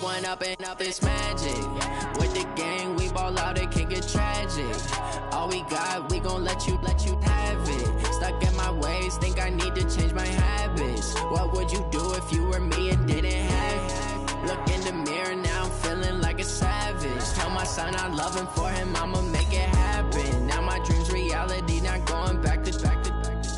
one up and up is magic. With the gang, we ball out, it can get tragic. All we got, we gon' let you have it. Stuck in my ways, think I need to change my habits. What would you do if you were me and didn't have it? Look in the mirror, now I'm feeling like a savage. Tell my son I love him, for him I'ma make it happen. Now my dream's reality, not going back to.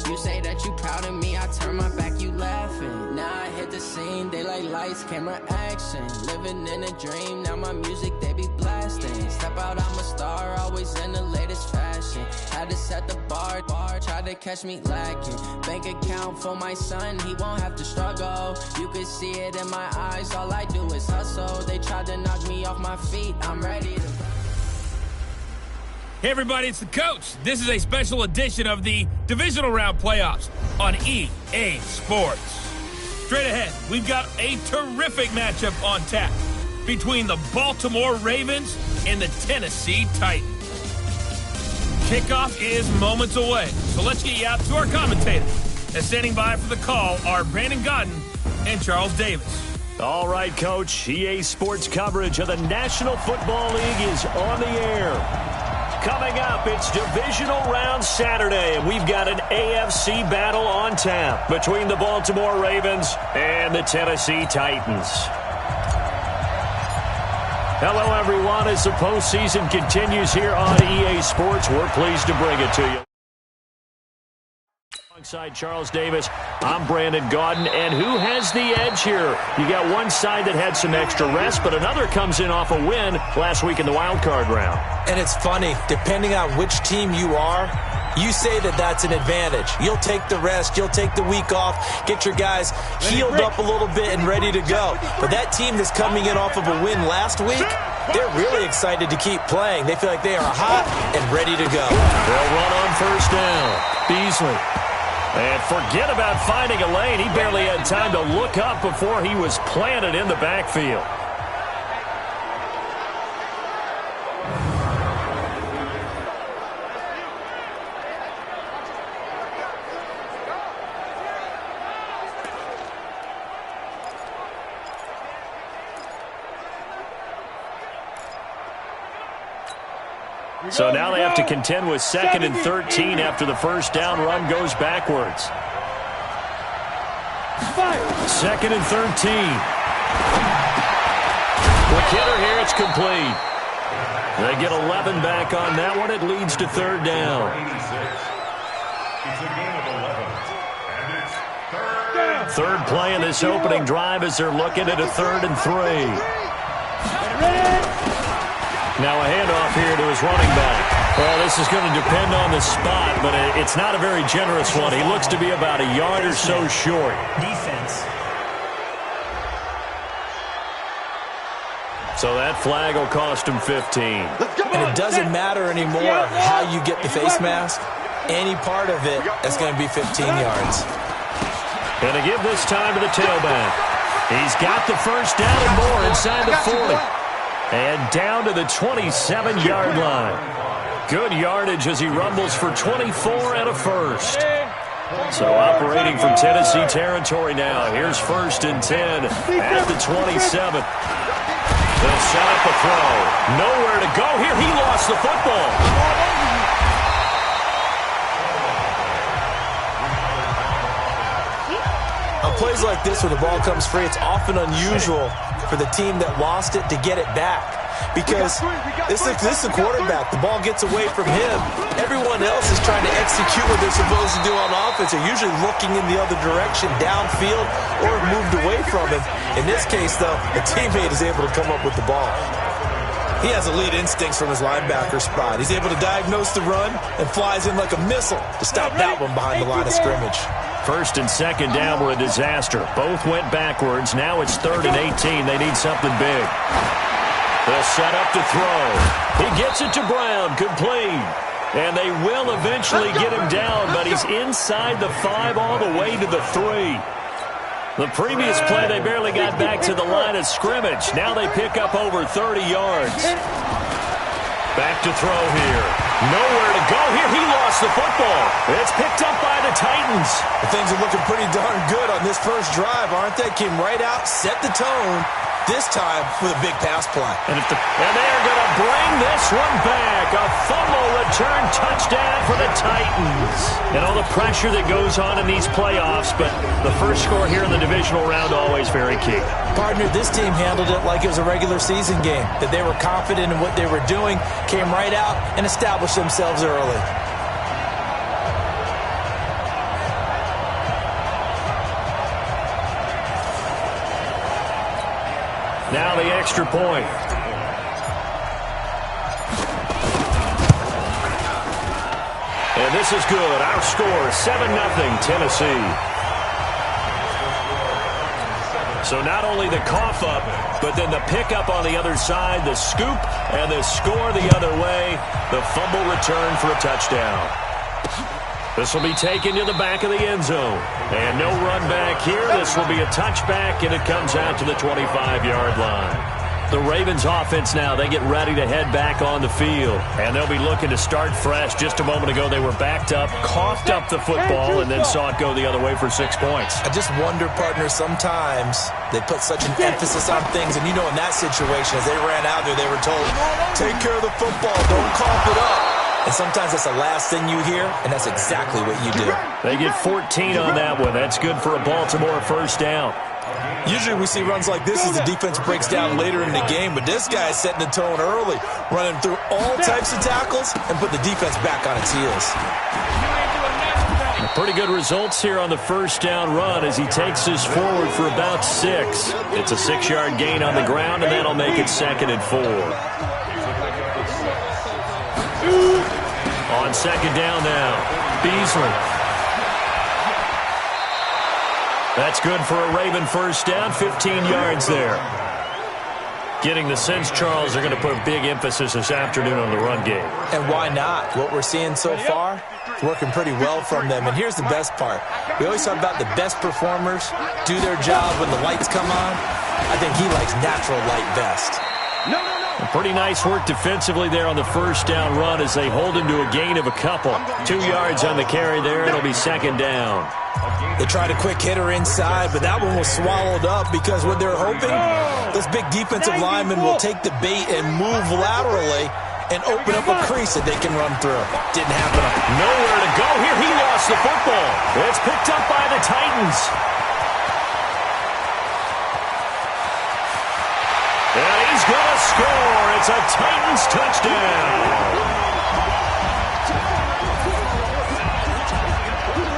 You say that you proud of me, I turn my back, you laughing. Now I hit the scene, they like lights, camera, action. Living in a dream, now my music, they be blasting. Step out, I'm a star, always in the latest fashion. Had to set the bar, try to catch me lacking. Bank account for my son, he won't have to struggle. You can see it in my eyes, all I do is hustle. They tried to knock me off my feet, I'm ready to... Hey everybody, it's the coach. This is a special edition of the Divisional Round Playoffs on EA Sports. Straight ahead, we've got a terrific matchup on tap between the Baltimore Ravens and the Tennessee Titans. Kickoff is moments away, so let's get you out to our commentators. And standing by for the call are Brandon Godden and Charles Davis. All right, Coach. EA Sports coverage of the National Football League is on the air. Coming up, it's Divisional Round Saturday, and we've got an AFC battle on tap between the Baltimore Ravens and the Tennessee Titans. Hello, everyone. As the postseason continues here on EA Sports, we're pleased to bring it to you. Alongside Charles Davis, I'm Brandon Gaudin, and who has the edge here? You got one side that had some extra rest, but another comes in off a win last week in the wild card round. And it's funny, depending on which team you are, you say that that's an advantage. You'll take the rest, you'll take the week off, get your guys healed up a little bit and ready to go. But that team that's coming in off of a win last week, they're really excited to keep playing. They feel like they are hot and ready to go. They'll run on first down. Beasley. And forget about finding a lane. He barely had time to look up before he was planted in the backfield. So now they have to contend with 2nd and 13 after the first down run goes backwards. 2nd and 13. Quick hitter here, it's complete. They get 11 back on that one. It leads to 3rd down. Third play in this opening drive as they're looking at a 3rd and 3. Now a handoff here to his running back. Well, this is going to depend on the spot, but it's not a very generous one. He looks to be about a yard or so short. Defense. So that flag will cost him 15. And it doesn't matter anymore how you get the face mask. Any part of it is going to be 15 yards. Going to give this time to the tailback. He's got the first down and more inside the 40. And down to the 27-yard line. Good yardage as he rumbles for 24 and a first. So operating from Tennessee territory now. Here's 1st and 10 at the 27. They'll set up a throw. Nowhere to go here. He lost the football. On plays like this where the ball comes free, it's often unusual for the team that lost it to get it back. Because this is a quarterback. The ball gets away from him. Everyone else is trying to execute what they're supposed to do on offense. They're usually looking in the other direction, downfield, or moved away from him. In this case, though, the teammate is able to come up with the ball. He has elite instincts from his linebacker spot. He's able to diagnose the run and flies in like a missile to stop that one behind the line of scrimmage. 1st and 2nd down were a disaster. Both went backwards. Now it's 3rd and 18. They need something big. They'll set up to throw. He gets it to Brown. Complete. And they will eventually get him down, but he's inside the 5 all the way to the 3. The previous play, they barely got back to the line of scrimmage. Now they pick up over 30 yards. Back to throw here. Nowhere to go here. He lost the football. It's picked up by the Titans. Things are looking pretty darn good on this first drive, aren't they? Came right out, set the tone, this time with a big pass play. And they're going to bring this one back. A fumble return touchdown for the Titans. And all the pressure that goes on in these playoffs, but the first score here in the divisional round always very key. Partner, this team handled it like it was a regular season game, that they were confident in what they were doing, came right out and established themselves early. Now the extra point. And this is good. Our score, 7-0 Tennessee. So not only the cough up, but then the pickup on the other side, the scoop, and the score the other way. The fumble return for a touchdown. This will be taken to the back of the end zone. And no run back here. This will be a touchback, and it comes out to the 25-yard line. The Ravens offense now, they get ready to head back on the field. And they'll be looking to start fresh. Just a moment ago, they were backed up, coughed up the football, and then saw it go the other way for 6 points. I just wonder, partner, sometimes they put such an emphasis on things. And, you know, in that situation, as they ran out there, they were told, take care of the football, don't cough it up. And sometimes that's the last thing you hear, and that's exactly what you do. They get 14 on that one. That's good for a Baltimore first down. Usually we see runs like this as the defense breaks down later in the game, but this guy is setting the tone early, running through all types of tackles and put the defense back on its heels. Pretty good results here on the first down run as he takes us forward for about 6. It's a 6-yard gain on the ground, and that'll make it 2nd and 4. On second down now, Beasley. That's good for a Raven first down, 15 yards there. Getting the sense, Charles, they're going to put a big emphasis this afternoon on the run game. And why not? What we're seeing so far, it's working pretty well from them. And here's the best part. We always talk about the best performers do their job when the lights come on. I think he likes natural light best. Pretty nice work defensively there on the first down run as they hold him to a gain of a couple. 2 yards on the carry there. It'll be second down. They tried a quick hitter inside, but that one was swallowed up because what they're hoping, those big defensive linemen will take the bait and move laterally and open up a crease that they can run through. Didn't happen. Nowhere to go here. He lost the football. It's picked up by the Titans. And he's going to score. It's a Titans touchdown.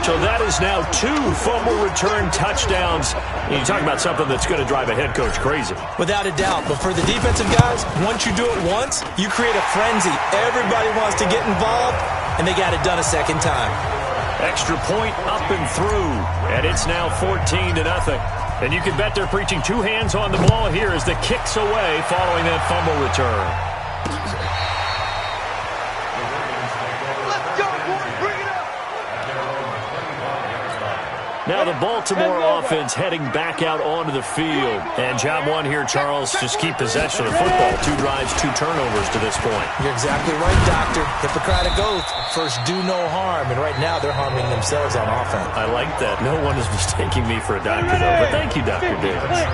So that is now 2 fumble return touchdowns. And you talk about something that's going to drive a head coach crazy. Without a doubt. But for the defensive guys, once you do it once, you create a frenzy. Everybody wants to get involved, and they got it done a second time. Extra point up and through. And it's now 14-0. And you can bet they're preaching 2 hands on the ball here as the kick's away following that fumble return. Now the Baltimore offense heading back out onto the field. And job one here, Charles, just keep possession of the football. 2 drives, 2 turnovers to this point. You're exactly right, Doctor. Hippocratic oath. First, do no harm. And right now, they're harming themselves on offense. I like that. No one is mistaking me for a doctor, though. But thank you, Dr. Davis.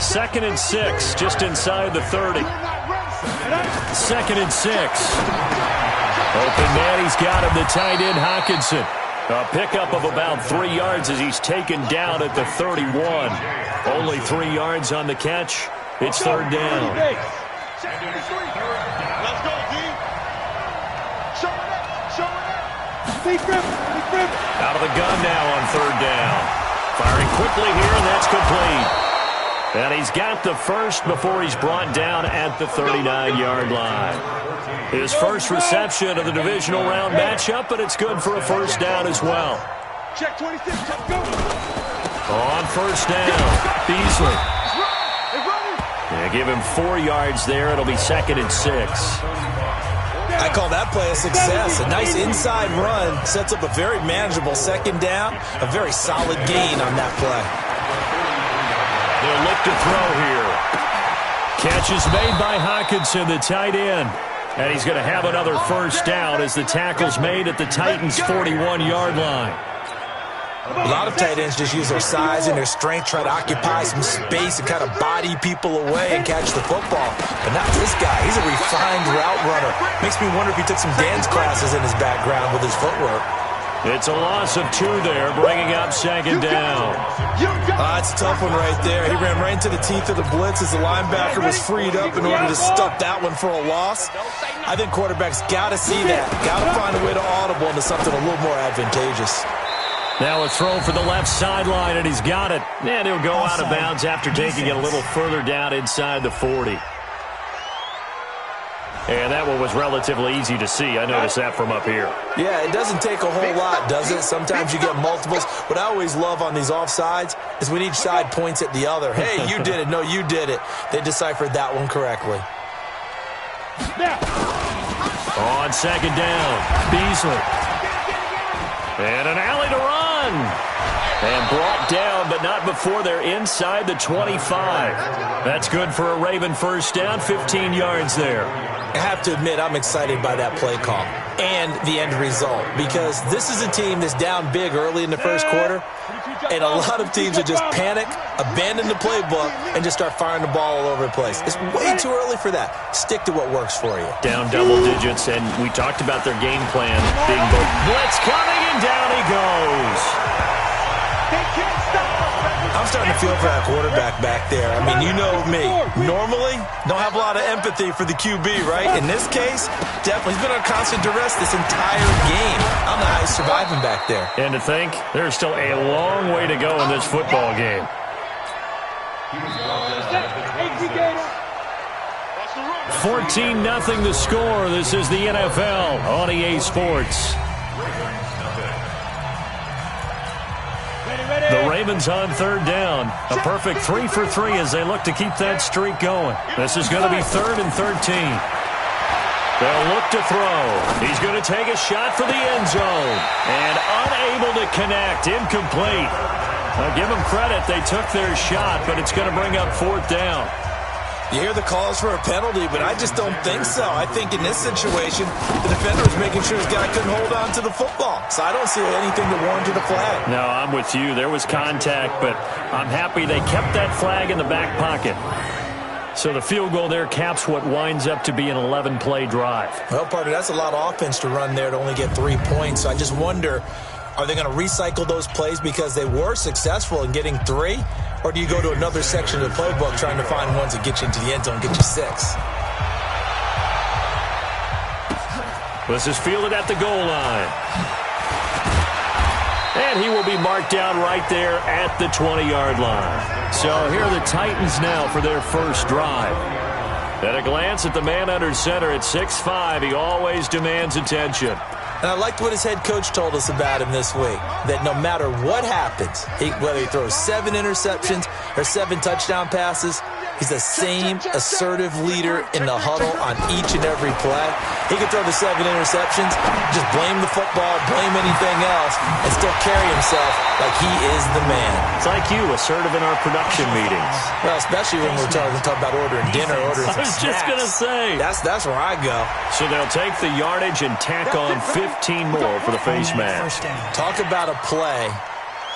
2nd and 6, just inside the 30. 2nd and 6. Open man, he's got him, the tight end, Hockenson. A pickup of about 3 yards as he's taken down at the 31. Only 3 yards on the catch. It's 3rd down. Let's go, D. Show it up. Out of the gun now on 3rd down. Firing quickly here, and that's complete. And he's got the first before he's brought down at the 39-yard line. His first reception of the divisional round matchup, but it's good for a first down as well. Check 26, let's go. On first down, Beasley. Yeah, give him 4 yards there. It'll be 2nd and 6. I call that play a success. A nice inside run sets up a very manageable 2nd down. A very solid gain on that play. They'll look to throw here. Catch is made by Hockenson, the tight end. And he's going to have another first down as the tackle's made at the Titans' 41-yard line. A lot of tight ends just use their size and their strength, try to occupy some space and kind of body people away and catch the football. But not this guy. He's a refined route runner. Makes me wonder if he took some dance classes in his background with his footwork. It's a loss of 2 there, bringing up second down. It's a tough one right there. He ran right into the teeth of the blitz as the linebacker was freed up in order to stop that one for a loss. I think quarterbacks got to see that. Got to find a way to audible into something a little more advantageous. Now a throw for the left sideline, and he's got it. And he'll go out of bounds after taking it a little further down inside the 40. And that one was relatively easy to see. I noticed that from up here. Yeah, it doesn't take a whole lot, does it? Sometimes you get multiples. What I always love on these offsides is when each side points at the other. Hey, you did it. No, you did it. They deciphered that one correctly. On second down, Beasley. And an alley to run. And brought down, but not before they're inside the 25. That's good for a Raven first down, 15 yards there. I have to admit, I'm excited by that play call and the end result, because this is a team that's down big early in the first quarter, and a lot of teams that just panic, abandon the playbook, and just start firing the ball all over the place. It's way too early for that. Stick to what works for you. Down double digits, and we talked about their game plan being both blitz coming, and down he goes. I'm starting to feel for that quarterback back there. I mean, you know me. Normally, don't have a lot of empathy for the QB, right? In this case, definitely. He's been on constant duress this entire game. I don't know how he's surviving back there. And to think, there's still a long way to go in this football game. 14-0 the score. This is the NFL on EA Sports. The Ravens on third down. A perfect 3 for 3 as they look to keep that streak going. This is going to be 3rd and 13. They'll look to throw. He's going to take a shot for the end zone. And unable to connect. Incomplete. I'll give them credit. They took their shot, but it's going to bring up 4th down. You hear the calls for a penalty, but I just don't think so. I think in this situation, the defender was making sure his guy couldn't hold on to the football. So I don't see anything that warranted a flag. No, I'm with you. There was contact, but I'm happy they kept that flag in the back pocket. So the field goal there caps what winds up to be an 11-play drive. Well, partner, that's a lot of offense to run there to only get 3 points. So I just wonder, are they going to recycle those plays because they were successful in getting 3? Or do you go to another section of the playbook trying to find ones that get you into the end zone and get you 6? This is fielded at the goal line. And he will be marked down right there at the 20-yard line. So here are the Titans now for their first drive. At a glance at the man under center at 6'5", he always demands attention. And I liked what his head coach told us about him this week, that no matter what happens, whether he throws 7 interceptions or 7 touchdown passes, he's the same assertive leader in the huddle on each and every play. He can throw the 7 interceptions, just blame the football, blame anything else, and still carry himself like he is the man. It's like you, assertive in our production meetings. Well, especially when we're talking about ordering dinner, ordering some snacks. I was just going to say. That's where I go. So they'll take the yardage and tack on 15 more for the face mask. Talk about a play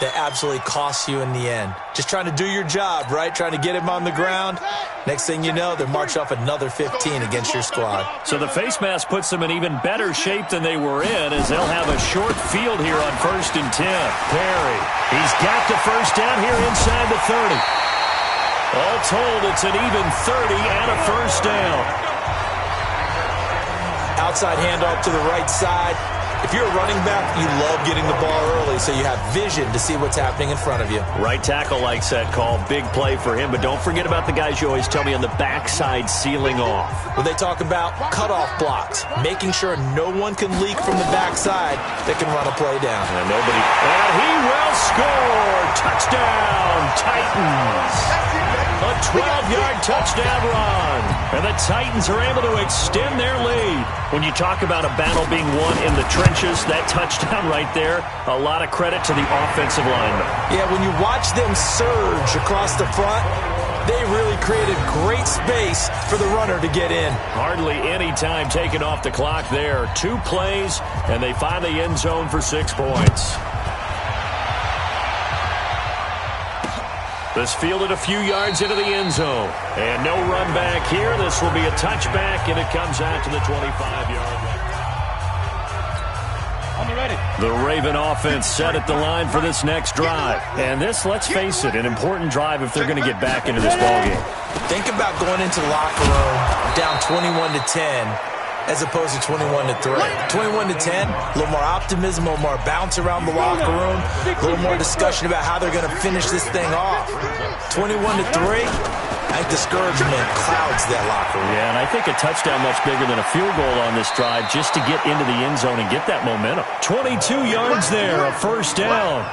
that absolutely costs you in the end. Just trying to do your job, right? Trying to get him on the ground. Next thing you know, they're marched off another 15 against your squad. So the face mask puts them in even better shape than they were in, as they'll have a short field here on 1st and 10. Perry, he's got the first down here inside the 30. All told, it's an even 30 and a first down. Outside handoff to the right side. If you're a running back, you love getting the ball early so you have vision to see what's happening in front of you. Right tackle likes that call. Big play for him, but don't forget about the guys you always tell me on the backside sealing off. Well, they talk about cutoff blocks, making sure no one can leak from the backside that can run a play down. And he will score! Touchdown, Titans! A 12-yard touchdown run. And the Titans are able to extend their lead. When you talk about a battle being won in the trenches, that touchdown right there, a lot of credit to the offensive linemen. Yeah, when you watch them surge across the front, they really created great space for the runner to get in. Hardly any time taken off the clock there. 2 plays, and they find the end zone for 6 points. This fielded a few yards into the end zone. And no run back here. This will be a touchback, and it comes out to the 25-yard line. The Raven offense set at the line for this next drive. And this, let's face it, an important drive if they're going to get back into this ballgame. Think about going into the locker room down 21-10 as opposed to 21-3. 21-10, a little more optimism, a little more bounce around the locker room, a little more discussion about how they're going to finish this thing off. 21-3, I think discouragement clouds that locker room. Yeah, and I think a touchdown much bigger than a field goal on this drive just to get into the end zone and get that momentum. 22 yards there, a first down.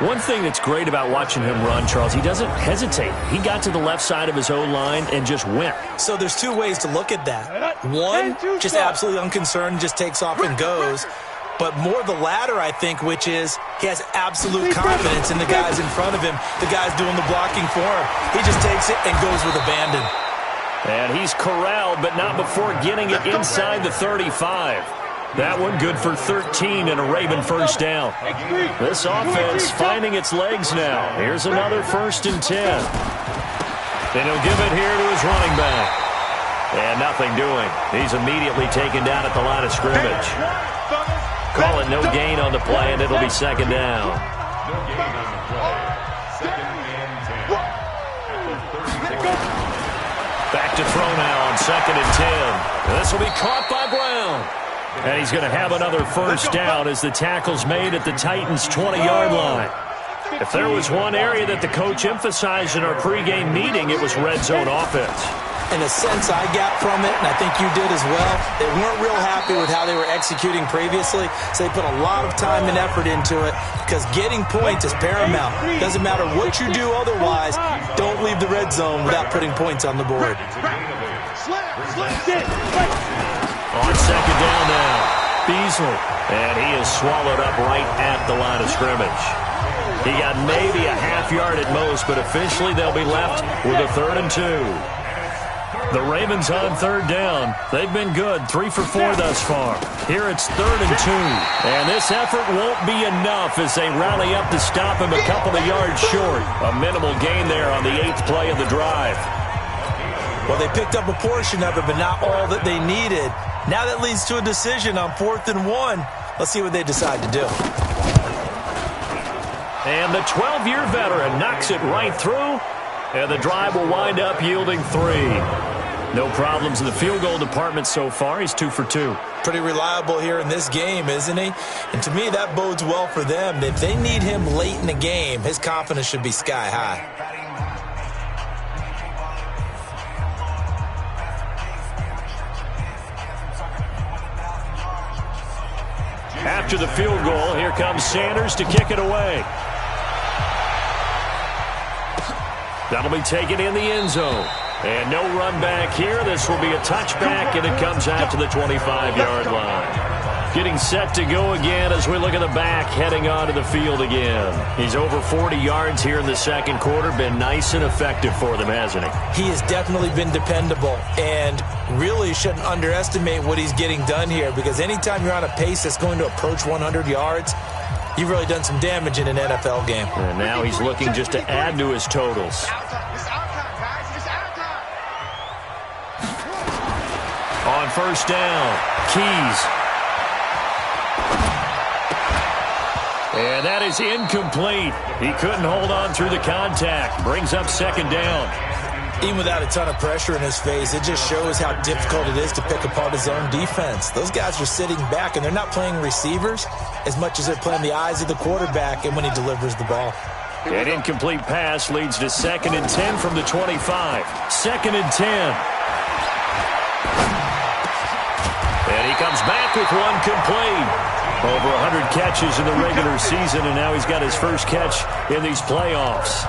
One thing that's great about watching him run, Charles, he doesn't hesitate. He got to the left side of his O-line and just went. So there's two ways to look at that. One, just absolutely unconcerned, just takes off and goes. But more the latter, I think, which is he has absolute confidence in the guys in front of him, the guys doing the blocking for him. He just takes it and goes with abandon. And he's corralled, but not before getting it inside the 35. That one good for 13 and a Raven first down. This offense finding its legs now. Here's another 1st and 10. Then he'll give it here to his running back. And nothing doing. He's immediately taken down at the line of scrimmage. Call it no gain on the play, and it'll be 2nd down. Back to throw now on 2nd and 10. This will be caught by Brown. And he's going to have another first down as the tackle's made at the Titans' 20-yard line. If there was one area that the coach emphasized in our pregame meeting, it was red zone offense. In a sense I got from it, and I think you did as well, they weren't real happy with how they were executing previously, so they put a lot of time and effort into it because getting points is paramount. Doesn't matter what you do otherwise, don't leave the red zone without putting points on the board. On 2nd down now, Beasley. And he is swallowed up right at the line of scrimmage. He got maybe a half yard at most, but officially they'll be left with a 3rd and 2. The Ravens on 3rd down. They've been good, 3 for 4 thus far. Here it's 3rd and 2. And this effort won't be enough as they rally up to stop him a couple of yards short. A minimal gain there on the 8th play of the drive. Well, they picked up a portion of it, but not all that they needed. Now that leads to a decision on 4th and 1. Let's see what they decide to do. And the 12-year veteran knocks it right through, and the drive will wind up yielding 3. No problems in the field goal department so far. He's 2 for 2. Pretty reliable here in this game, isn't he? And to me, that bodes well for them. If they need him late in the game, his confidence should be sky high. After the field goal, here comes Sanders to kick it away. That'll be taken in the end zone. And no run back here. This will be a touchback, and it comes out to the 25-yard line. Getting set to go again as we look at the back heading onto the field again. He's over 40 yards here in the 2nd quarter. Been nice and effective for them, hasn't he? He has definitely been dependable, and really shouldn't underestimate what he's getting done here, because anytime you're on a pace that's going to approach 100 yards, you've really done some damage in an NFL game. And now he's looking just to add to his totals. On 1st down, Keys. And that is incomplete. He couldn't hold on through the contact. Brings up 2nd down. Even without a ton of pressure in his face, it just shows how difficult it is to pick apart his own defense. Those guys are sitting back, and they're not playing receivers as much as they're playing the eyes of the quarterback and when he delivers the ball. An incomplete pass leads to 2nd and 10 from the 25. 2nd and 10. And he comes back with one complete. Over 100 catches in the regular season, and now he's got his first catch in these playoffs.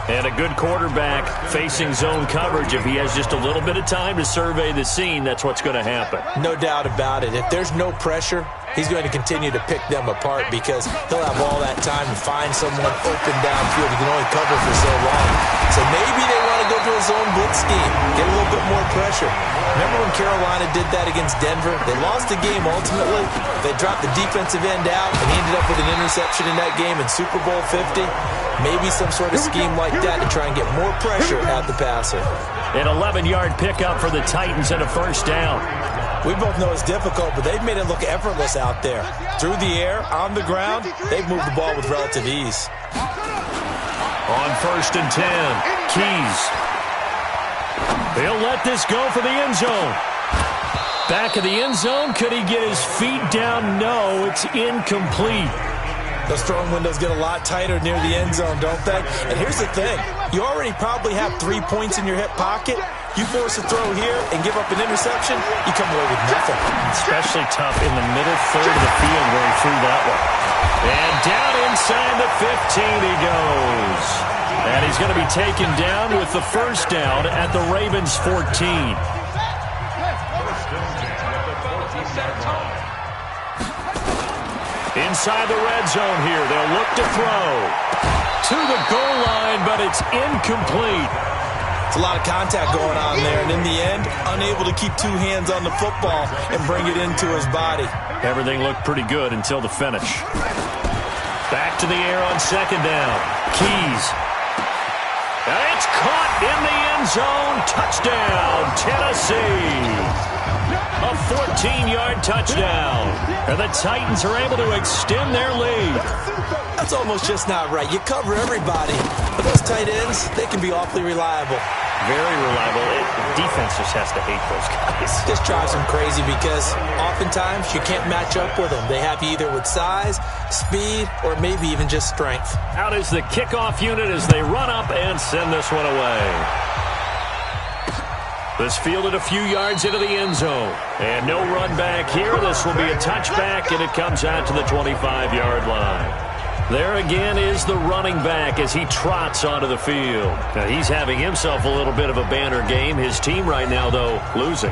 And a good quarterback facing zone coverage. If he has just a little bit of time to survey the scene, that's what's going to happen. No doubt about it. If there's no pressure, he's going to continue to pick them apart because he'll have all that time to find someone open downfield. He can only cover for so long. So maybe they want to go to a zone blitz scheme, get a little bit more pressure. Remember when Carolina did that against Denver? They lost the game ultimately. They dropped the defensive end out, and he ended up with an interception in that game in Super Bowl 50. Maybe some sort of scheme like that to try and get more pressure at the passer. An 11-yard pickup for the Titans and a first down. We both know it's difficult, but they've made it look effortless out there. Through the air, on the ground, they've moved the ball with relative ease. On 1st and 10, Keys. He'll let this go for the end zone. Back of the end zone. Could he get his feet down? No, it's incomplete. Those throwing windows get a lot tighter near the end zone, don't they? And here's the thing. You already probably have 3 points in your hip pocket. You force a throw here and give up an interception, you come away with nothing. Especially tough in the middle third of the field where he threw that one. And down inside the 15 he goes. And he's going to be taken down with the first down at the Ravens 14. Inside the red zone here. They'll look to throw. To the goal line, but it's incomplete. It's a lot of contact going on there, and in the end, unable to keep 2 hands on the football and bring it into his body. Everything looked pretty good until the finish. Back to the air on 2nd down. Keys. And it's caught in the end zone. Touchdown, Tennessee. A 14-yard touchdown. And the Titans are able to extend their lead. That's almost just not right. You cover everybody. But those tight ends, they can be awfully reliable. Very reliable. The defense just has to hate those guys. This drives them crazy because oftentimes you can't match up with them. They have you either with size, speed, or maybe even just strength. Out is the kickoff unit as they run up and send this one away. This fielded a few yards into the end zone. And no run back here. This will be a touchback, and it comes out to the 25-yard line. There again is the running back as he trots onto the field. Now, he's having himself a little bit of a banner game. His team right now, though, losing.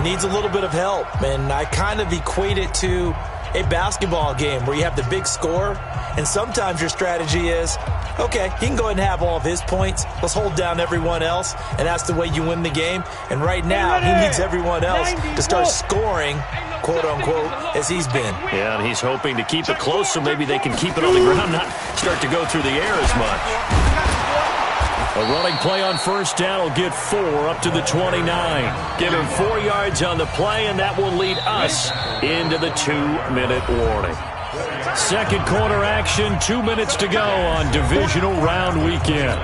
Needs a little bit of help, and I kind of equate it to a basketball game where you have the big score, and sometimes your strategy is, okay, he can go ahead and have all of his points. Let's hold down everyone else, and that's the way you win the game. And right now, he needs everyone else to start scoring, quote-unquote, as he's been. Yeah, and he's hoping to keep it close so maybe they can keep it on the ground, not start to go through the air as much. A running play on 1st down will get 4 up to the 29. Give him 4 yards on the play, and that will lead us into the 2-minute warning. Second quarter action, 2 minutes to go on divisional round weekend.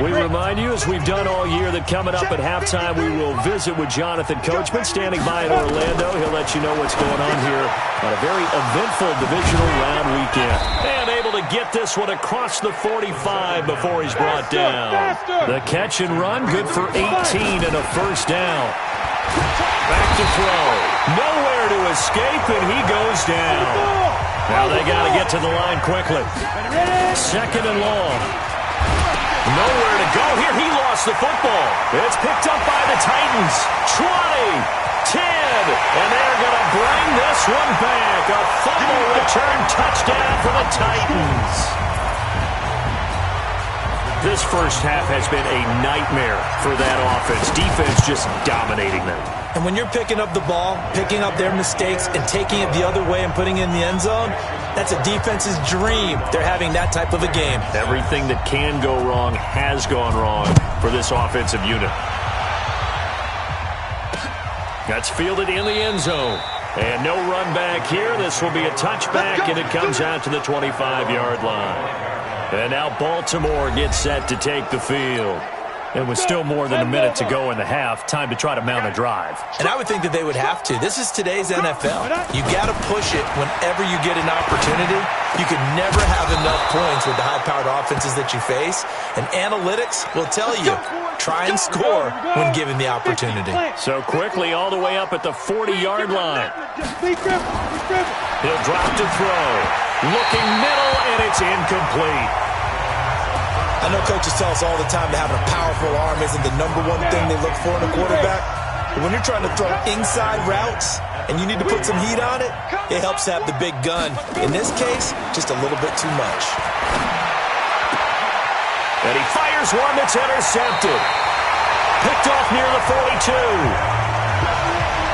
We remind you, as we've done all year, that coming up at halftime, we will visit with Jonathan Coachman, standing by in Orlando. He'll let you know what's going on here on a very eventful divisional round weekend. And able to get this one across the 45 before he's brought down. The catch and run, good for 18 and a first down. Back to throw. Nowhere to escape, and he goes down. Now they got to get to the line quickly. 2nd and long. Nowhere to go here. He lost the football. It's picked up by the Titans. 20, 10, and they're going to bring this one back. A fumble return touchdown for the Titans. This first half has been a nightmare for that offense. Defense just dominating them. And when you're picking up the ball, picking up their mistakes, and taking it the other way and putting it in the end zone, that's a defense's dream. They're having that type of a game. Everything that can go wrong has gone wrong for this offensive unit. That's fielded in the end zone. And no run back here. This will be a touchback, and it comes out to the 25-yard line. And now Baltimore gets set to take the field. And with still more than a minute to go in the half, time to try to mount a drive. And I would think that they would have to. This is today's NFL. You got to push it whenever you get an opportunity. You can never have enough points with the high-powered offenses that you face. And analytics will tell you, try and score when given the opportunity. So quickly all the way up at the 40-yard line. He'll drop to throw. Looking middle, and it's incomplete. I know coaches tell us all the time that having a powerful arm isn't the number one thing they look for in a quarterback. But when you're trying to throw inside routes and you need to put some heat on it, it helps have the big gun. In this case, just a little bit too much. And he fires one that's intercepted. Picked off near the 42.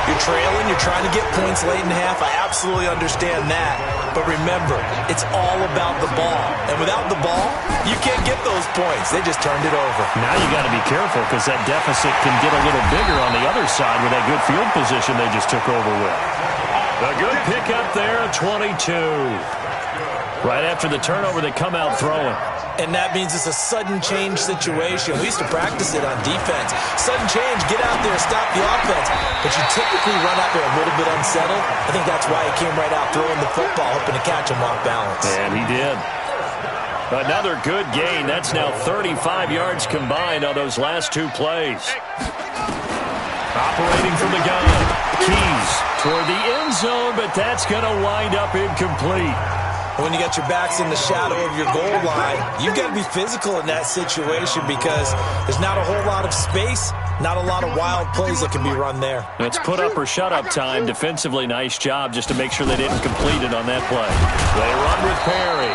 You're trailing, you're trying to get points late in half. I absolutely understand that. But remember, it's all about the ball. And without the ball, you can't get those points. They just turned it over. Now you got to be careful because that deficit can get a little bigger on the other side with that good field position they just took over with. A good pickup there, 22. Right after the turnover, they come out throwing. And that means it's a sudden change situation. We used to practice it on defense. Sudden change, get out there, stop the offense. But you typically run out there a little bit unsettled. I think that's why he came right out throwing the football, hoping to catch him off balance. And he did. Another good gain. That's now 35 yards combined on those last two plays. Operating from the gun. Keys toward the end zone, but that's going to wind up incomplete. When you got your backs in the shadow of your goal line, you've got to be physical in that situation because there's not a whole lot of space, not a lot of wild plays that can be run there. It's put up or shut up time. Defensively, nice job just to make sure they didn't complete it on that play. They run with Perry.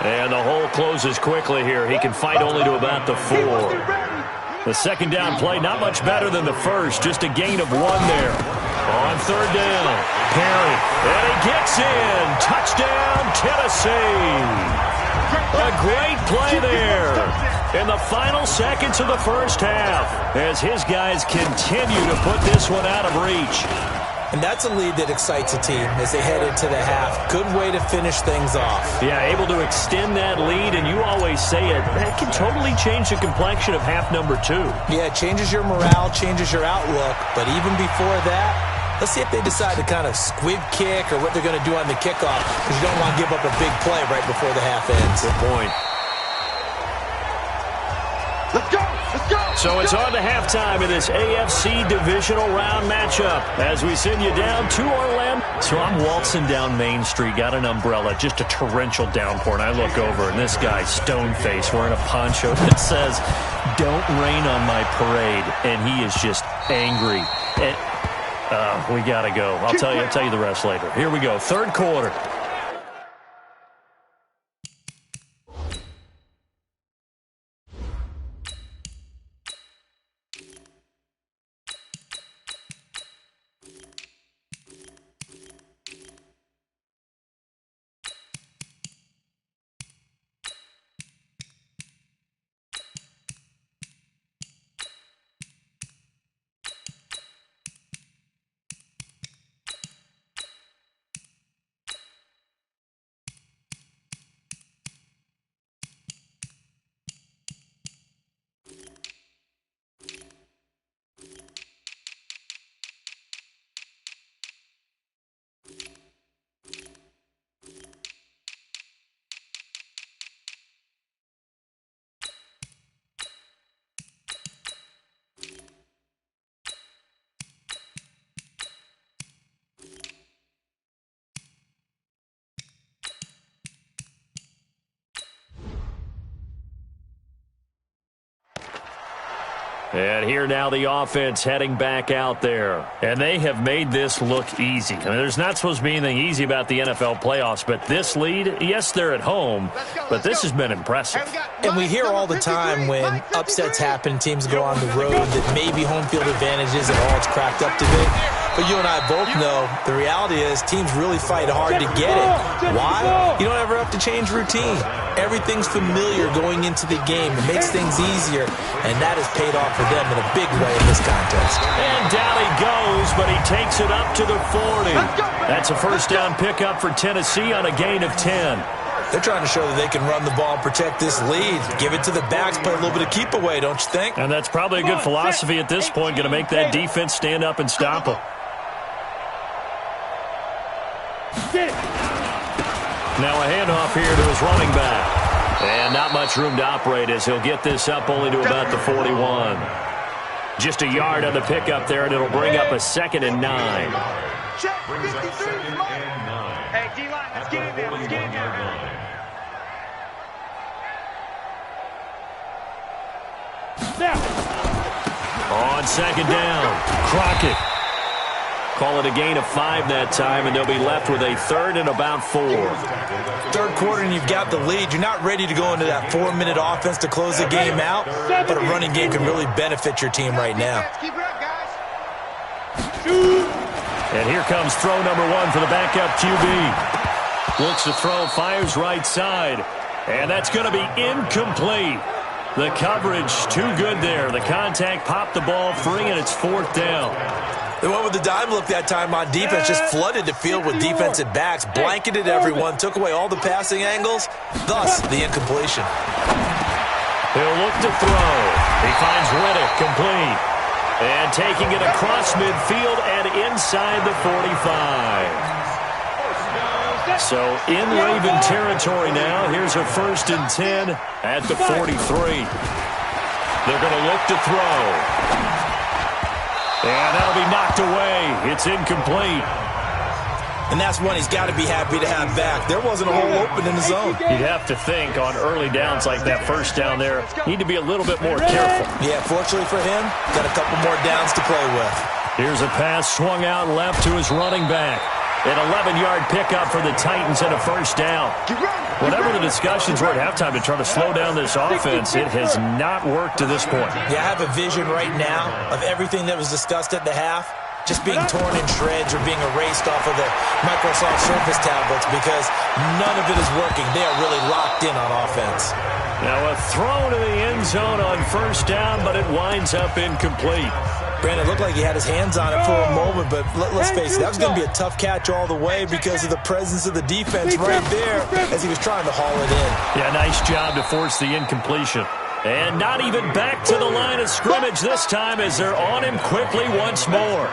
And the hole closes quickly here. He can fight only to about the 4. The second down play, not much better than the first. Just a gain of 1 there. On third down, Perry, and he gets in. Touchdown, Tennessee. A great play there in the final seconds of the first half as his guys continue to put this one out of reach. And that's a lead that excites a team as they head into the half. Good way to finish things off. Yeah, able to extend that lead, and you always say it, that can totally change the complexion of half number 2. Yeah, it changes your morale, changes your outlook, but even before that, let's see if they decide to kind of squib kick or what they're going to do on the kickoff because you don't want to give up a big play right before the half ends. Good point. Let's go! Let's go! So it's on to halftime in this AFC divisional round matchup as we send you down to Orlando. So I'm waltzing down Main Street, got an umbrella, just a torrential downpour, and I look over, and this guy, stone-faced, wearing a poncho that says, "Don't rain on my parade," and he is just angry. And we got to go. I'll tell you the rest later. Here we go, third quarter. And here now the offense heading back out there. And they have made this look easy. I mean, there's not supposed to be anything easy about the NFL playoffs, but this lead, yes, they're at home, but this has been impressive. And we hear all the time when upsets happen, teams go on the road, that maybe home field advantage isn't all it's cracked up to be. But you and I both know the reality is teams really fight hard to get it. Why? You don't ever have to change routine. Everything's familiar going into the game. It makes things easier, and that has paid off for them in a big way in this contest. And down he goes, but he takes it up to the 40. That's a first down pickup for Tennessee on a gain of 10. They're trying to show that they can run the ball and protect this lead. Give it to the backs, play a little bit of keep away, don't you think? And that's probably a good philosophy at this point, going to make that defense stand up and stop them. Now a handoff here to his running back. And not much room to operate as he'll get this up only to about the 41. Just a yard on the pickup there, and it'll bring up a 2nd and 9. Check 53. Hey, D-line, let's get in there. Let's get in there. On second down, Crockett. Call it a gain of 5 that time, and they'll be left with a third and about 4. Third quarter, and you've got the lead. You're not ready to go into that 4-minute offense to close the game out, but a running game can really benefit your team right now. And here comes throw number 1 for the backup QB. Looks to throw, fires right side, and that's going to be incomplete. The coverage too good there. The contact popped the ball free, and it's 4th down. They went with the dime look that time on defense, just flooded the field with defensive backs, blanketed everyone, took away all the passing angles, thus the incompletion. He'll look to throw. He finds Reddick complete. And taking it across midfield and inside the 45. So in Raven territory now. Here's a 1st and 10 at the 43. They're going to look to throw. And that'll be knocked away. It's incomplete. And that's one he's got to be happy to have back. There wasn't a hole open in the zone. You'd have to think on early downs like that first down there, need to be a little bit more careful. Yeah, fortunately for him, got a couple more downs to play with. Here's a pass swung out left to his running back. An 11-yard pickup for the Titans and a 1st down. Whatever the discussions were at halftime to try to slow down this offense, it has not worked to this point. Yeah, I have a vision right now of everything that was discussed at the half just being torn in shreds or being erased off of the Microsoft Surface tablets because none of it is working. They are really locked in on offense. Now a throw to the end zone on 1st down, but it winds up incomplete. Brandon, it looked like he had his hands on it for a moment, but let's face it, that was going to be a tough catch all the way because of the presence of the defense right there as he was trying to haul it in. Yeah, nice job to force the incompletion. And not even back to the line of scrimmage this time as they're on him quickly once more.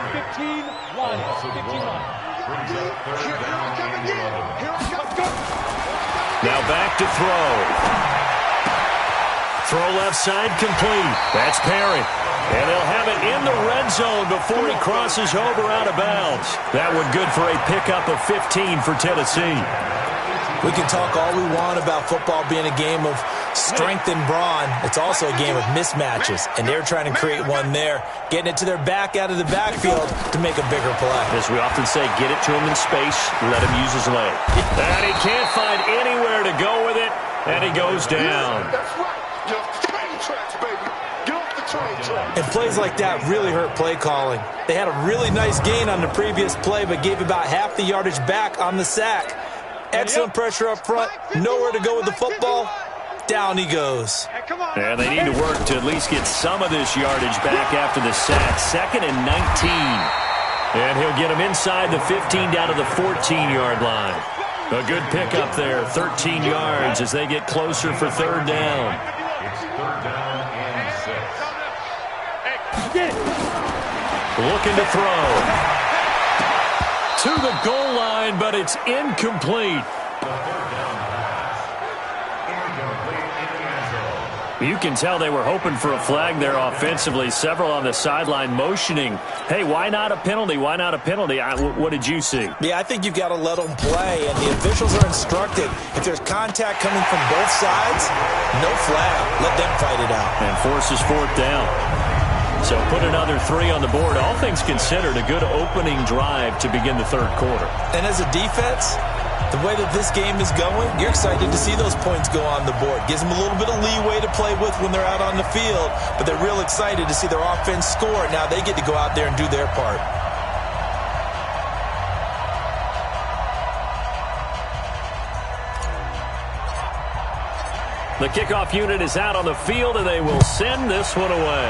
Now back to throw. Throw left side complete. That's Perry. And they'll have it in the red zone before he crosses over out of bounds. That one good for a pickup of 15 for Tennessee. We can talk all we want about football being a game of strength and brawn. It's also a game of mismatches, and they're trying to create one there, getting it to their back out of the backfield to make a bigger play. As we often say, get it to him in space, let him use his leg. And he can't find anywhere to go with it, and he goes down. And plays like that really hurt play calling. They had a really nice gain on the previous play, but gave about half the yardage back on the sack. Excellent pressure up front, nowhere to go with the football. Down he goes. And they need to work to at least get some of this yardage back after the sack. 2nd and 19. And he'll get him inside the 15 down to the 14-yard line. A good pickup there, 13 yards as they get closer for 3rd down. It's 3rd down and 6. Looking to throw. To the goal line, but it's incomplete. You can tell they were hoping for a flag there offensively. Several on the sideline motioning, hey, why not a penalty? Why not a penalty? What did you see? Yeah, I think you've got to let them play, and the officials are instructed. If there's contact coming from both sides, no flag. Let them fight it out. And forces 4th down. So put another 3 on the board. All things considered, a good opening drive to begin the 3rd quarter. And as a defense, the way that this game is going, you're excited to see those points go on the board. Gives them a little bit of leeway to play with when they're out on the field, but they're real excited to see their offense score. Now they get to go out there and do their part. The kickoff unit is out on the field, and they will send this one away.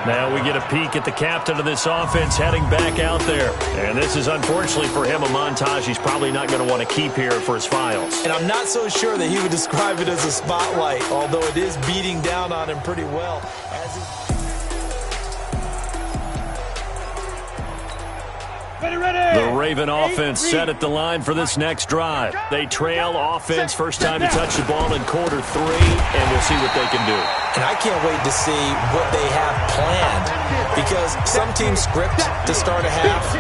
Now we get a peek at the captain of this offense heading back out there. And this is, unfortunately for him, a montage he's probably not going to want to keep here for his files. And I'm not so sure that he would describe it as a spotlight, although it is beating down on him pretty well. The Raven offense set at the line for this next drive. They trail offense, first time to touch the ball in quarter 3, and we'll see what they can do. And I can't wait to see what they have planned, because some teams script to start a half,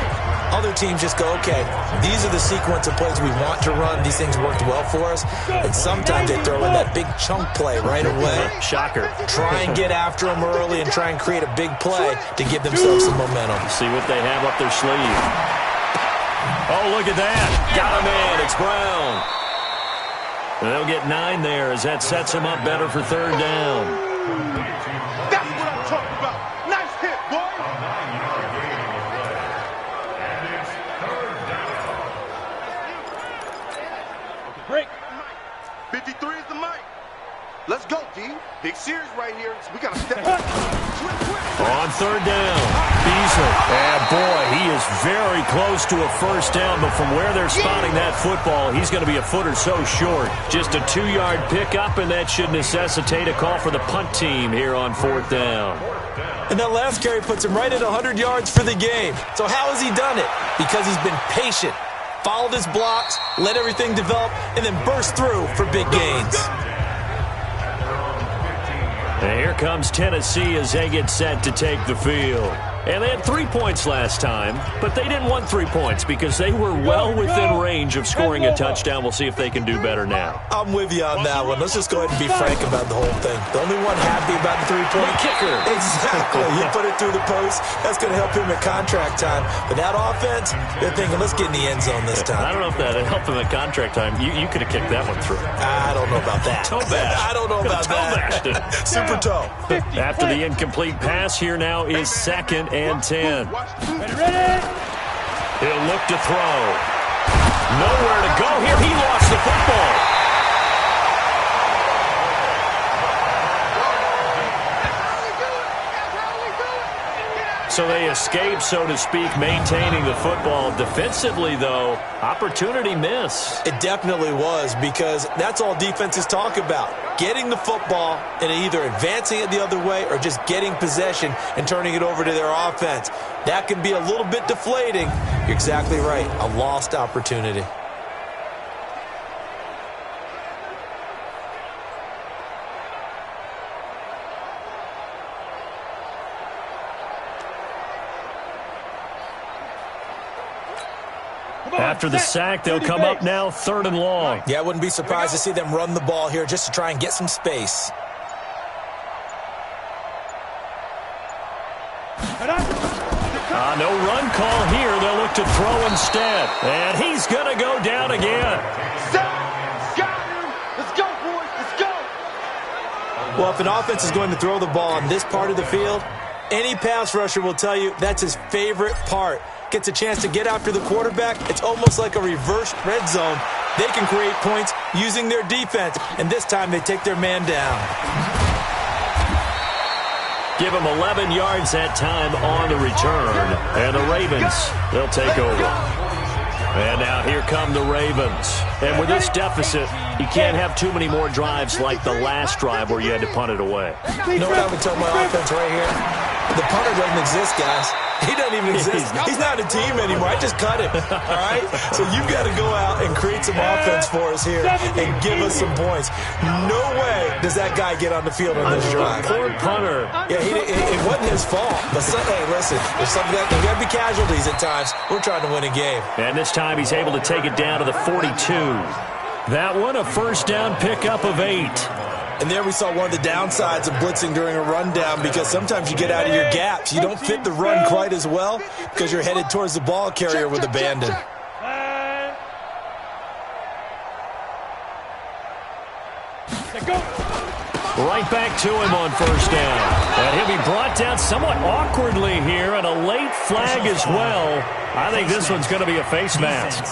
Other teams just go, okay, these are the sequence of plays we want to run. These things worked well for us. And sometimes they throw in that big chunk play right away. Shocker. Try and get after them early and try and create a big play to give themselves some momentum. See what they have up their sleeve. Oh, look at that. Got him in. It's Brown. And they'll get 9 there as that sets them up better for third down. That's what I'm talking about. Nice hit, boy. Break. 53 is the mic. Let's go, D. Big series right here. So we got to step up. On third down, Beasley. And boy, he is very close to a first down, but from where they're spotting that football, he's going to be a foot or so short. Just a 2-yard pickup, and that should necessitate a call for the punt team here on fourth down. And that last carry puts him right at 100 yards for the game. So how has he done it? Because he's been patient, followed his blocks, let everything develop, and then burst through for big gains. And here comes Tennessee as they get set to take the field. And they had 3 points last time, but they didn't want 3 points because they were well within range of scoring a touchdown. We'll see if they can do better now. I'm with you on that one. Let's just go ahead and be frank about the whole thing. The only one happy about the three-point kicker. Exactly. He put it through the post. That's going to help him at contract time. But that offense, they're thinking, let's get in the end zone this time. I don't know if that helped him at contract time. You could have kicked that one through. I don't know about that. Toe bash. I don't know about that. Super toe. After the incomplete pass, here now is 2nd and 10. Ready? He'll look to throw. Nowhere to go here. He lost the football. So they escape, so to speak, maintaining the football. Defensively, though, opportunity miss. It definitely was, because that's all defenses talk about. Getting the football and either advancing it the other way or just getting possession and turning it over to their offense. That can be a little bit deflating. You're exactly right. A lost opportunity. After the sack, they'll come up now 3rd and long. Yeah, I wouldn't be surprised to see them run the ball here just to try and get some space. No run call here. They'll look to throw instead. And he's going to go down again. Got him. Let's go, boys. Let's go. Well, if an offense is going to throw the ball on this part of the field, any pass rusher will tell you that's his favorite part. Gets a chance to get after the quarterback. It's almost like a reverse red zone. They can create points using their defense, and this time they take their man down. Give him 11 yards that time on the return. And the Ravens, they'll take over. And now here come the Ravens. And with this deficit, you can't have too many more drives like the last drive where you had to punt it away. You know what I would tell my offense right here? The punter doesn't exist, guys. He doesn't even exist. He's not a team anymore. I just cut him. All right? So you've got to go out and create some offense for us here and give us some points. No way does that guy get on the field on this drive. Poor punter. Yeah, it wasn't his fault. But, hey, listen, there's something that there got to be casualties at times. We're trying to win a game. And this time he's able to take it down to the 42. That one, a first down pickup of 8. And there we saw one of the downsides of blitzing during a rundown, because sometimes you get out of your gaps. You don't fit the run quite as well because you're headed towards the ball carrier with abandon. Right back to him on first down. And he'll be brought down somewhat awkwardly here, and a late flag as well. I think this one's going to be a face mask.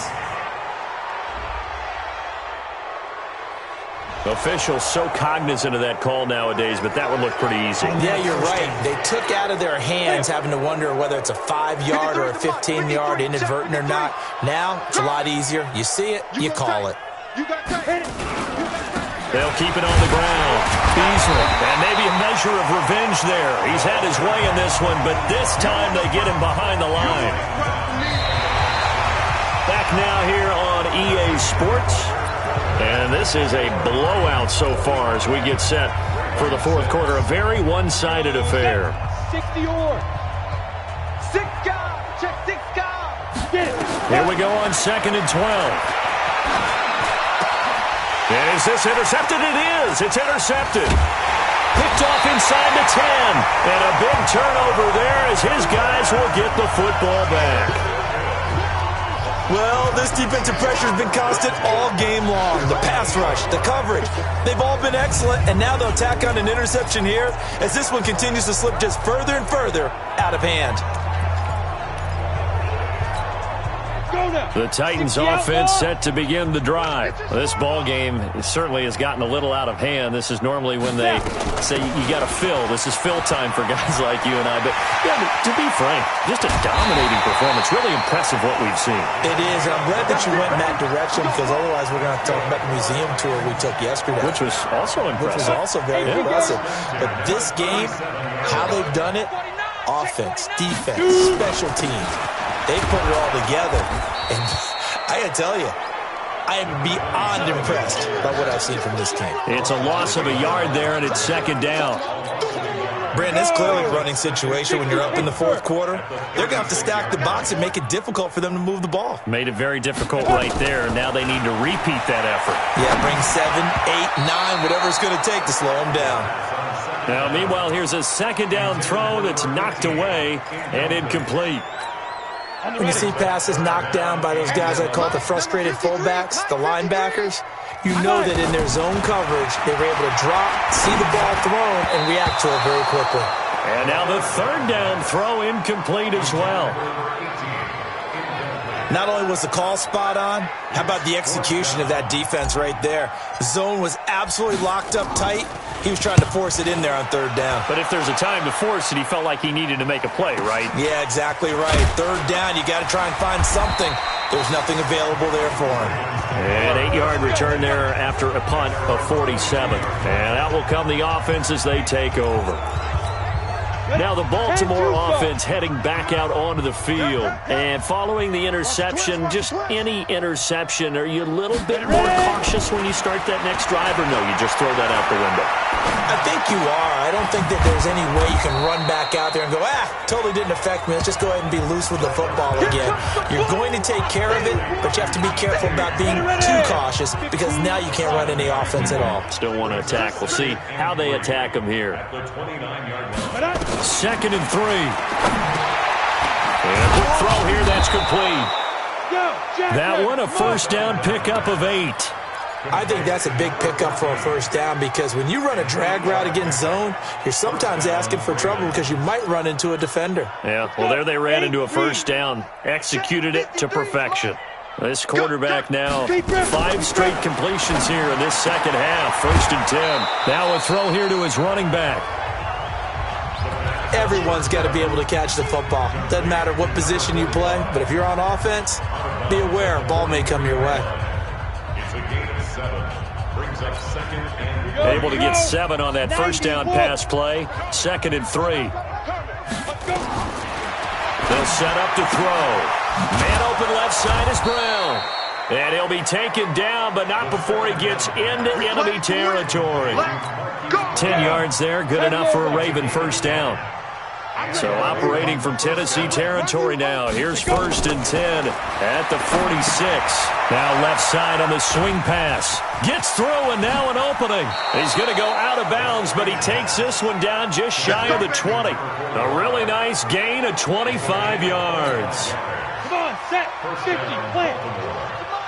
Officials so cognizant of that call nowadays, but that one looked pretty easy. Yeah, you're right. They took out of their hands having to wonder whether it's a 5-yard or a 15-yard, inadvertent or not. Now, it's a lot easier. You see it, you call it. They'll keep it on the ground. Beasley, and maybe a measure of revenge there. He's had his way in this one, but this time they get him behind the line. Back now here on EA Sports. And this is a blowout so far as we get set for the fourth quarter. A very one-sided affair. 60 or 6 guys. Check 6 guys. Here we go on 2nd and 12. And is this intercepted? It is. It's intercepted. Picked off inside the 10. And a big turnover there as his guys will get the football back. Well, this defensive pressure has been constant all game long. The pass rush, the coverage, they've all been excellent, and now they'll tack on an interception here as this one continues to slip just further and further out of hand. The Titans offense set to begin the drive. This ball game certainly has gotten a little out of hand. This is normally when they say you got to fill. This is fill time for guys like you and I. But yeah, to be frank, just a dominating performance. Really impressive what we've seen. It is. And I'm glad that you went in that direction because otherwise we're going to talk about the museum tour we took yesterday. Which was also impressive. Which was also very impressive. But this game, how they've done it, offense, defense, special teams. They put it all together. And I got to tell you, I am beyond impressed by what I've seen from this team. It's a loss of a yard there, and it's 2nd down. Brandon, it's clearly a running situation when you're up in the 4th quarter. They're going to have to stack the box and make it difficult for them to move the ball. Made it very difficult right there. Now they need to repeat that effort. Yeah, bring 7, 8, 9, whatever it's going to take to slow them down. Now, meanwhile, here's a 2nd down throw that's knocked away and incomplete. When you see passes knocked down by those guys I call the frustrated fullbacks, the linebackers, you know that in their zone coverage, they were able to drop, see the ball thrown, and react to it very quickly. And now the 3rd down throw incomplete as well. Not only was the call spot on, how about the execution of that defense right there? The zone was absolutely locked up tight. He was trying to force it in there on 3rd down. But if there's a time to force it, he felt like he needed to make a play, right? Yeah, exactly right. 3rd down, you got to try and find something. There's nothing available there for him. An 8-yard return there after a punt of 47. And out will come the offense as they take over. Now the Baltimore offense heading back out onto the field. And following the interception, just any interception, are you a little bit more cautious when you start that next drive, or no, you just throw that out the window? I think you are. I don't think that there's any way you can run back out there and go, totally didn't affect me. Let's just go ahead and be loose with the football again. You're going to take care of it, but you have to be careful about being too cautious because now you can't run any offense at all. Still want to attack. We'll see how they attack them here. 2nd and 3. And a quick throw here, that's complete. That one a 1st down pickup of 8. I think that's a big pickup for a 1st down because when you run a drag route against zone, you're sometimes asking for trouble because you might run into a defender. Yeah, well, there they ran into a 1st down. Executed it to perfection. This quarterback now, 5 straight completions here in this 2nd half. 1st and 10. Now a throw here to his running back. Everyone's got to be able to catch the football. Doesn't matter what position you play, but if you're on offense, be aware a ball may come your way. Able to get 7 on that 1st down pass play. 2nd and 3. They'll set up to throw. Man open left side is Brown. And he'll be taken down, but not before he gets into enemy territory. 10 yards there, good enough for a Raven 1st down. So operating from Tennessee territory now. Here's 1st and 10 at the 46. Now left side on the swing pass. Gets through and now an opening. He's going to go out of bounds, but he takes this one down just shy of the 20. A really nice gain of 25 yards. Come on, set, 50, plant. Come on.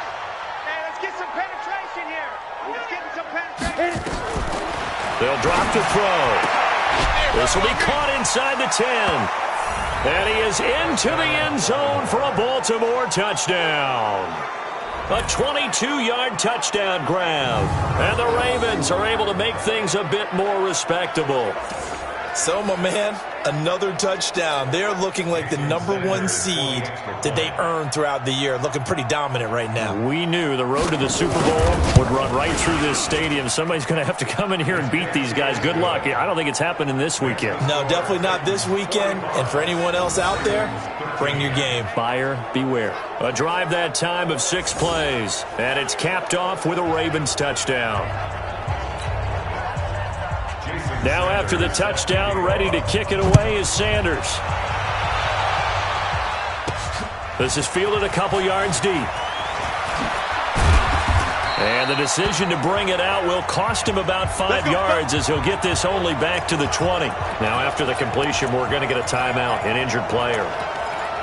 Hey, let's get some penetration here. Let's get some penetration. They'll drop to throw. This will be caught inside the 10. And he is into the end zone for a Baltimore touchdown. A 22-yard touchdown grab. And the Ravens are able to make things a bit more respectable. So, my man, another touchdown. They're looking like the #1 seed that they earned throughout the year. Looking pretty dominant right now. We knew the road to the Super Bowl would run right through this stadium. Somebody's going to have to come in here and beat these guys. Good luck. I don't think it's happening this weekend. No, definitely not this weekend. And for anyone else out there, bring your game. Buyer beware. A drive that time of 6 plays. And it's capped off with a Ravens touchdown. Now after the touchdown, ready to kick it away is Sanders. This is fielded a couple yards deep. And the decision to bring it out will cost him about 5 yards as he'll get this only back to the 20. Now, after the completion, we're going to get a timeout, an injured player.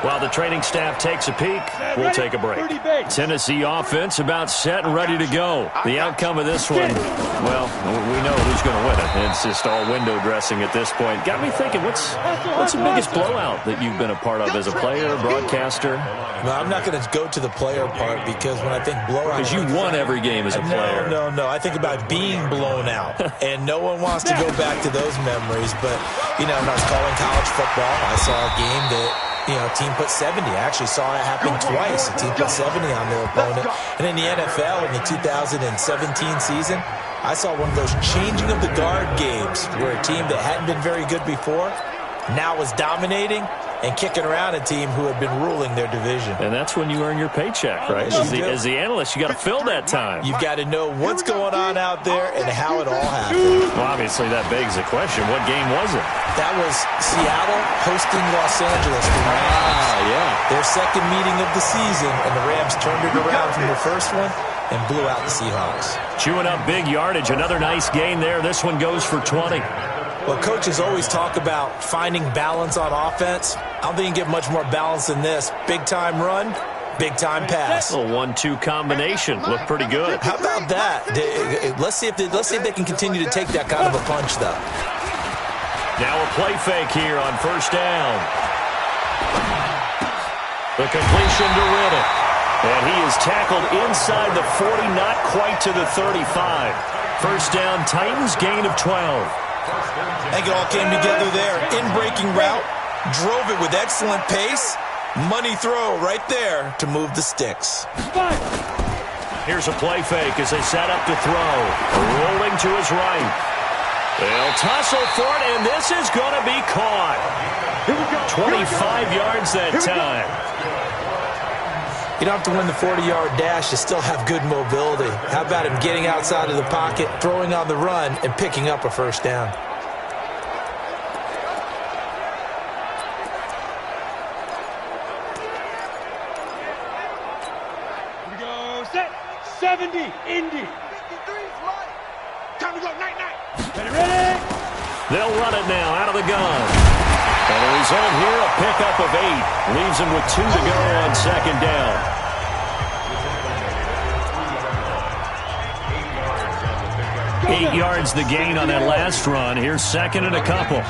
While the training staff takes a peek, we'll take a break. Tennessee offense about set and ready to go. The outcome of this one, well, we know who's going to win it. It's just all window dressing at this point. Got me thinking, what's the biggest blowout that you've been a part of as a player, broadcaster? No, I'm not going to go to the player part because when I think blowout... Because you won every game as a player. No. I think about being blown out. And no one wants to go back to those memories. But, when I was calling college football, I saw a game that... team put 70. I actually saw it happen twice. A team put 70 on their opponent. And in the NFL, in the 2017 season, I saw one of those changing of the guard games where a team that hadn't been very good before now was dominating and kicking around a team who had been ruling their division. And that's when you earn your paycheck, right? As the analyst, you got to fill that time. You've got to know what's going on out there and how it all happened. Well, obviously, that begs the question, what game was it? That was Seattle hosting Los Angeles. Yeah. Their second meeting of the season, and the Rams turned it around from the first one and blew out the Seahawks. Chewing up big yardage. Another nice gain there. This one goes for 20. Well, coaches always talk about finding balance on offense. I don't think you can get much more balance than this. Big-time run, big-time pass. A 1-2 combination. Looked pretty good. How about that? Let's see if they can continue to take that kind of a punch, though. Now a play fake here on first down. The completion to Riddick. And he is tackled inside the 40, not quite to the 35. First down, Titans, gain of 12. I think it all came together there. In-breaking route, drove it with excellent pace. Money throw right there to move the sticks. Here's a play fake as they set up to throw. Rolling to his right. They'll tussle for it, and this is going to be caught. 25 yards that time. You don't have to win the 40-yard dash. You still have good mobility. How about him getting outside of the pocket, throwing on the run, and picking up a first down? Here we go. Set. 70. Indy. 53 is mine. Time to go. Night. Ready. They'll run it now out of the gun. And the result here, a pickup of 8. Leaves them with 2 to go on second down. 8 yards the gain on that last run. Here's second and a couple.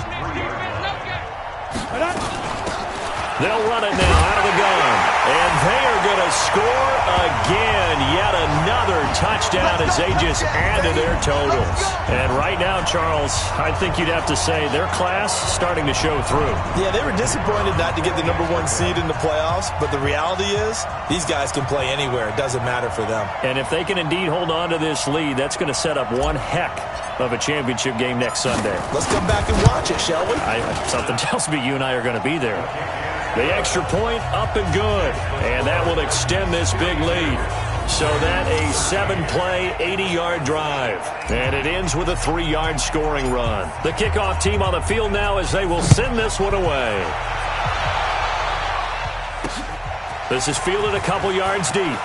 They'll run it now out of the gun. And they are going to score again. Yet another touchdown as they just add to their totals. And right now, Charles, I think you'd have to say their class starting to show through. Yeah, they were disappointed not to get the #1 seed in the playoffs. But the reality is these guys can play anywhere. It doesn't matter for them. And if they can indeed hold on to this lead, that's going to set up one heck of a championship game next Sunday. Let's come back and watch it, shall we? Something tells me you and I are going to be there. The extra point up and good. And that will extend this big lead. So that a 7-play, 80-yard drive. And it ends with a 3-yard scoring run. The kickoff team on the field now as they will send this one away. This is fielded a couple yards deep.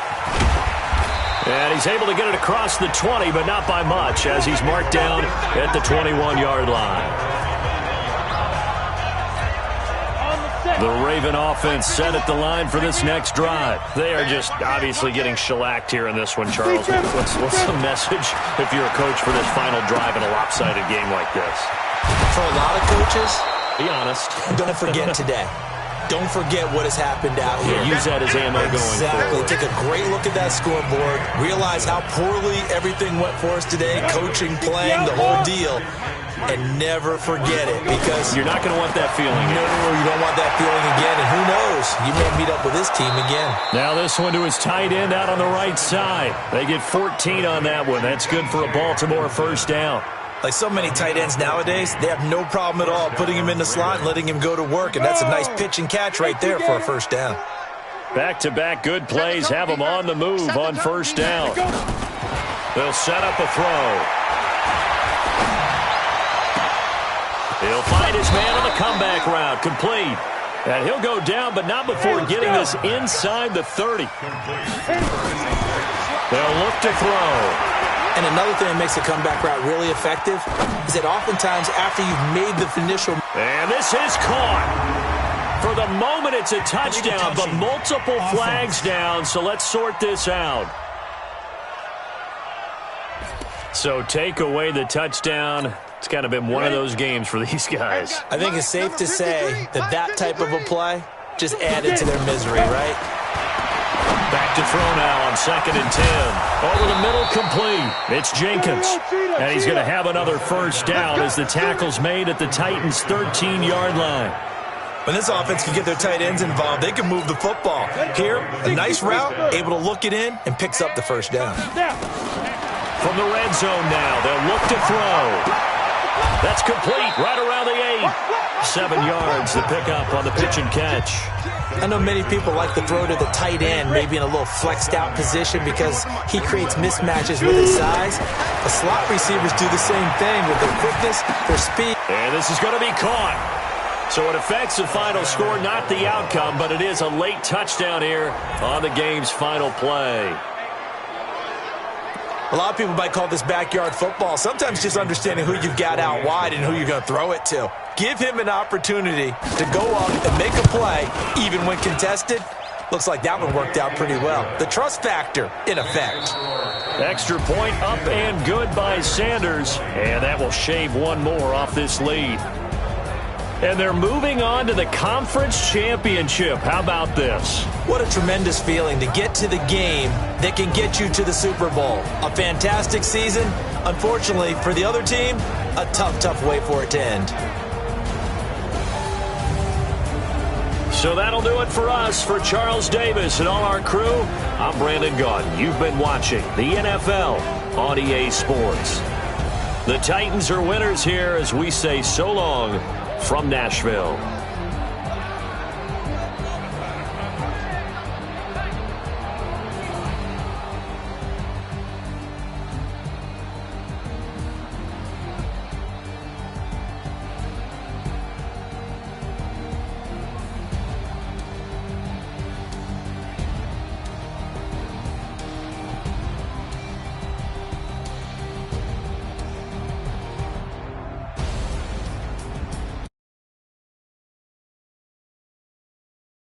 And he's able to get it across the 20, but not by much as he's marked down at the 21-yard line. The Raven offense set at the line for this next drive. They are just obviously getting shellacked here in this one, Charles. What's the message if you're a coach for this final drive in a lopsided game like this? For a lot of coaches, be honest. Don't forget today. Don't forget what has happened out here. Yeah, use that as ammo going forward. Take a great look at that scoreboard. Realize how poorly everything went for us today. Coaching, playing, the whole deal. And never forget it, because you're not going to want that feeling again. No, you don't want that feeling again. And who knows? You may meet up with this team again. Now this one to his tight end out on the right side. They get 14 on that one. That's good for a Baltimore first down. Like so many tight ends nowadays, they have no problem at all putting him in the slot and letting him go to work. And that's a nice pitch and catch right there for a first down. Back-to-back good plays have them on the move on first down. They'll set up a throw. He'll find his man on the comeback route. Complete. And he'll go down, but not before getting this inside the 30. They'll look to throw. And another thing that makes a comeback route really effective is that oftentimes after you've made the initial... And this is caught. For the moment, it's a touchdown, but multiple flags down, so let's sort this out. So take away the touchdown. It's kind of been one of those games for these guys. I think it's safe to say that that type of a play just added to their misery, right? Back to throw now on 2nd and 10. Over the middle, complete. It's Jenkins. And he's going to have another first down as the tackle's made at the Titans' 13-yard line. When this offense can get their tight ends involved, they can move the football. Here, a nice route, able to look it in, and picks up the first down. From the red zone now, they'll look to throw. That's complete right around the 8. 7 yards to pick up on the pitch and catch. I know many people like to throw to the tight end, maybe in a little flexed out position because he creates mismatches with his size. The slot receivers do the same thing with their quickness, their speed. And this is going to be caught. So it affects the final score, not the outcome, but it is a late touchdown here on the game's final play. A lot of people might call this backyard football. Sometimes just understanding who you've got out wide and who you're going to throw it to. Give him an opportunity to go up and make a play, even when contested. Looks like that one worked out pretty well. The trust factor, in effect. Extra point up and good by Sanders. And that will shave one more off this lead. And they're moving on to the conference championship. How about this? What a tremendous feeling to get to the game that can get you to the Super Bowl. A fantastic season. Unfortunately, for the other team, a tough way for it to end. So that'll do it for us. For Charles Davis and all our crew, I'm Brandon Gaudin. You've been watching the NFL on EA Sports. The Titans are winners here as we say so long from Nashville.